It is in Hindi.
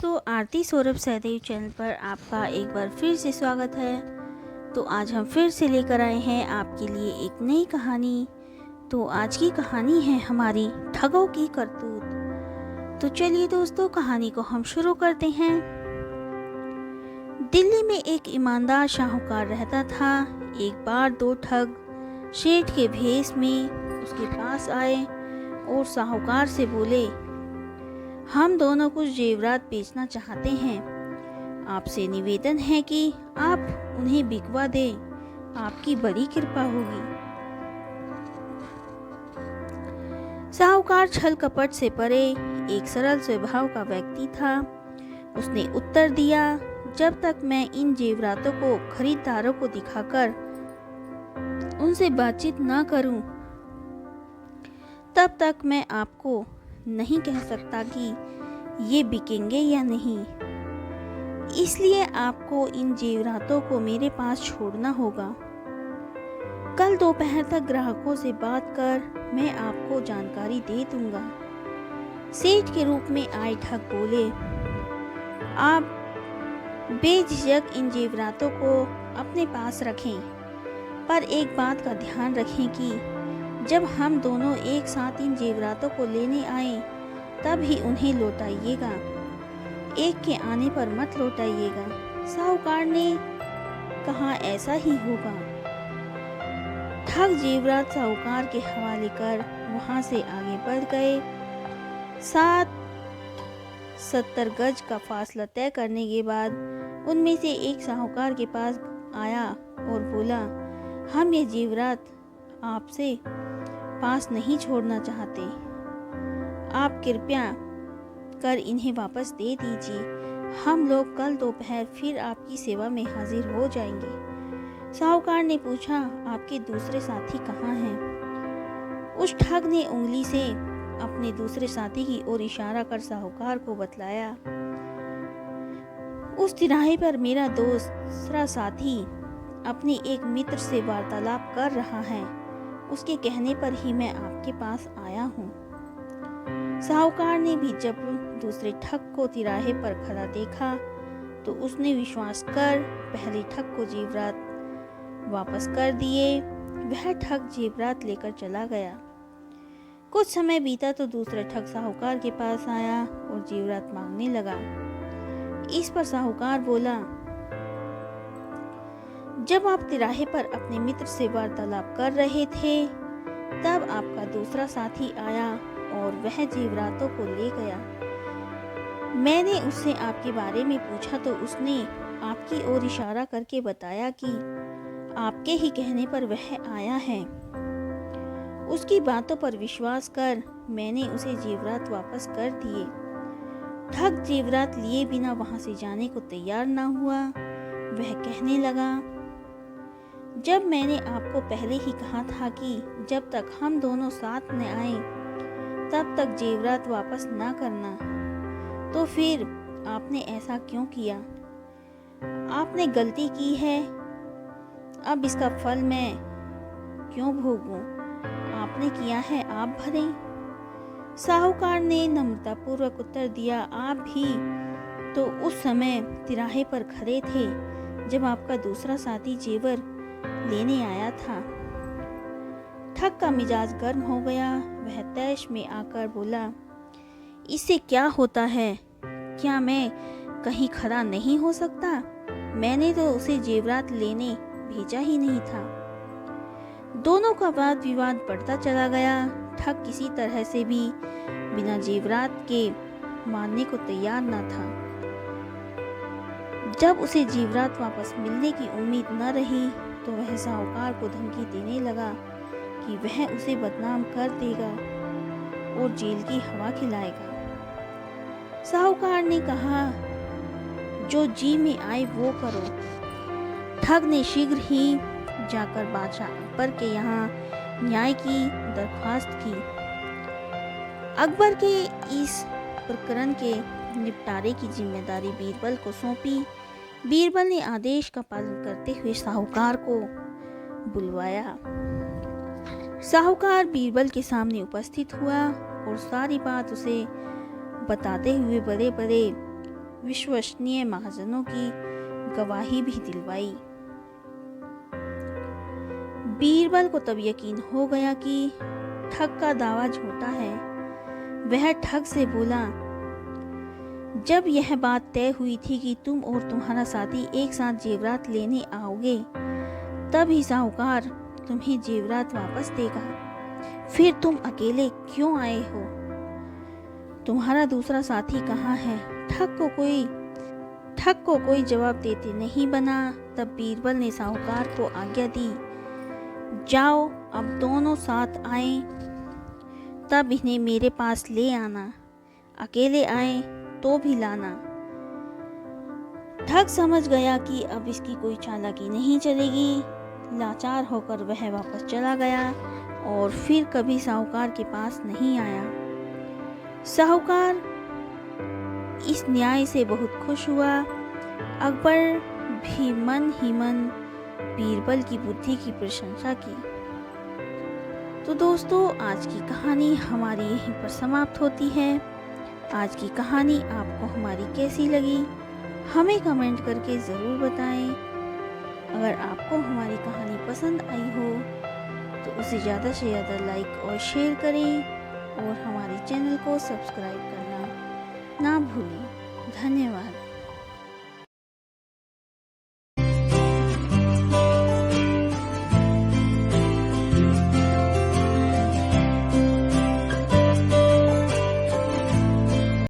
दोस्तों, आरती सौरभ सहदेव चैनल पर आपका एक बार फिर से स्वागत है। तो आज हम फिर से लेकर आए हैं आपके लिए एक नई कहानी। तो आज की कहानी है हमारी ठगों की करतूत। तो चलिए दोस्तों, कहानी को हम शुरू करते हैं। दिल्ली में एक ईमानदार साहूकार रहता था। एक बार दो ठग सेठ के भेष में उसके पास आए और साहूकार से बोले, हम दोनों कुछ जेवरात बेचना चाहते हैं। आपसे निवेदन है कि आप उन्हें बिकवा दें, आपकी बड़ी कृपा होगी। साहूकार छल कपट से परे एक सरल स्वभाव का व्यक्ति था। उसने उत्तर दिया, जब तक मैं इन जेवरातों को खरीदारों को दिखाकर उनसे बातचीत ना करूं, तब तक मैं आपको नहीं कह सकता कि ये बिकेंगे या नहीं। इसलिए आपको इन जेवरातों को मेरे पास छोड़ना होगा। कल दोपहर तक ग्राहकों से बात कर मैं आपको जानकारी दे दूंगा। सेठ के रूप में आए ठग बोले, आप बेझिझक इन जेवरातों को अपने पास रखें, पर एक बात का ध्यान रखें कि जब हम दोनों एक साथ इन जेवरातों को लेने आए तब ही उन्हें लौटाइएगा, एक के आने पर मत लौटाइएगा। साहूकार ने कहा, ऐसा ही होगा। ठग जेवरात साहूकार के हवाले कर वहां से आगे बढ़ गए। 70 गज का फासला तय करने के बाद उनमें से एक साहूकार के पास आया और बोला, हम ये जेवरात आपसे पास नहीं छोड़ना चाहते। आप कृपया कर इन्हें वापस दे दीजिए। हम लोग कल दोपहर फिर आपकी सेवा में हाजिर हो जाएंगे। साहूकार ने पूछा, आपके दूसरे साथी कहाँ हैं? उस ठग ने उंगली से अपने दूसरे साथी की ओर इशारा कर साहूकार को बतलाया, उस तिराहे पर मेरा दूसरा साथी अपने एक मित्र से वार्तालाप कर रहा है। उसके कहने पर ही मैं आपके पास आया हूँ। साहूकार ने भी जब दूसरे ठग को तिराहे पर खड़ा देखा तो उसने विश्वास कर पहले ठग को जेवरात वापस कर दिए। वह ठग जेवरात लेकर चला गया। कुछ समय बीता तो दूसरा ठग साहूकार के पास आया और जेवरात मांगने लगा। इस पर साहूकार बोला, जब आप तिराहे पर अपने मित्र से वार्तालाप कर रहे थे तब आपका दूसरा साथी आया और वह जेवरातों को ले गया। मैंने उससे आपके बारे में पूछा तो उसने आपकी ओर इशारा करके बताया कि आपके ही कहने पर वह आया है। उसकी बातों पर विश्वास कर मैंने उसे जेवरात वापस कर दिए। ठग जेवरात लिए बिना वहां से जाने को तैयार न हुआ। वह कहने लगा, जब मैंने आपको पहले ही कहा था कि जब तक हम दोनों साथ न आए तब तक जेवरात वापस ना करना, तो फिर आपने ऐसा क्यों किया? आपने गलती की है, अब इसका फल मैं क्यों भोगूं? आपने किया है, आप भरें। साहूकार ने नम्रतापूर्वक उत्तर दिया, आप भी तो उस समय तिराहे पर खड़े थे जब आपका दूसरा साथी जेवर लेने आया था। ठग का मिजाज गर्म हो गया। वह तैश में आकर बोला, इससे क्या होता है? क्या मैं कहीं खड़ा नहीं हो सकता? मैंने तो उसे जेवरात लेने भेजा ही नहीं था। दोनों का वाद विवाद बढ़ता चला गया। ठग किसी तरह से भी बिना जेवरात के मानने को तैयार न था। जब उसे जेवरात वापस मिलने की उम्मीद न रही तो वह साहूकार को धमकी देने लगा कि वह उसे बदनाम कर देगा और जेल की हवा खिलाएगा। साहूकार ने कहा, जो जी में आए वो करो। ठग ने शीघ्र ही जाकर बादशाह अकबर के यहाँ न्याय की दरख्वास्त की। अकबर के इस प्रकरण के निपटारे की जिम्मेदारी बीरबल को सौंपी। बीरबल ने आदेश का पालन करते हुए साहूकार को बुलवाया। साहूकार बीरबल के सामने उपस्थित हुआ और सारी बात उसे बताते हुए बड़े बड़े विश्वसनीय महाजनों की गवाही भी दिलवाई। बीरबल को तब यकीन हो गया कि ठग का दावा झूठा है। वह ठग से बोला, जब यह बात तय हुई थी कि तुम और तुम्हारा साथी एक साथ जेवरात लेने आओगे, तब ही साहूकार तुम्हें जेवरात वापस देगा। फिर तुम अकेले क्यों आए हो? तुम्हारा दूसरा साथी कहाँ है? ठग को कोई जवाब देते नहीं बना। तब बीरबल ने साहूकार को आज्ञा दी, जाओ अब दोनों साथ आए, तब इन्हें मेरे पास ले आना। अकेले आए तो भी लाना। ठग समझ गया कि अब इसकी कोई चालाकी नहीं चलेगी। लाचार होकर वह वापस चला गया और फिर कभी साहूकार के पास नहीं आया। साहूकार इस न्याय से बहुत खुश हुआ। अकबर भी मन ही मन बीरबल की बुद्धि की प्रशंसा की। तो दोस्तों, आज की कहानी हमारी यहीं पर समाप्त होती है। आज की कहानी आपको हमारी कैसी लगी, हमें कमेंट करके ज़रूर बताएं। अगर आपको हमारी कहानी पसंद आई हो तो उसे ज़्यादा से ज़्यादा लाइक और शेयर करें और हमारे चैनल को सब्सक्राइब करना ना भूलें। धन्यवाद।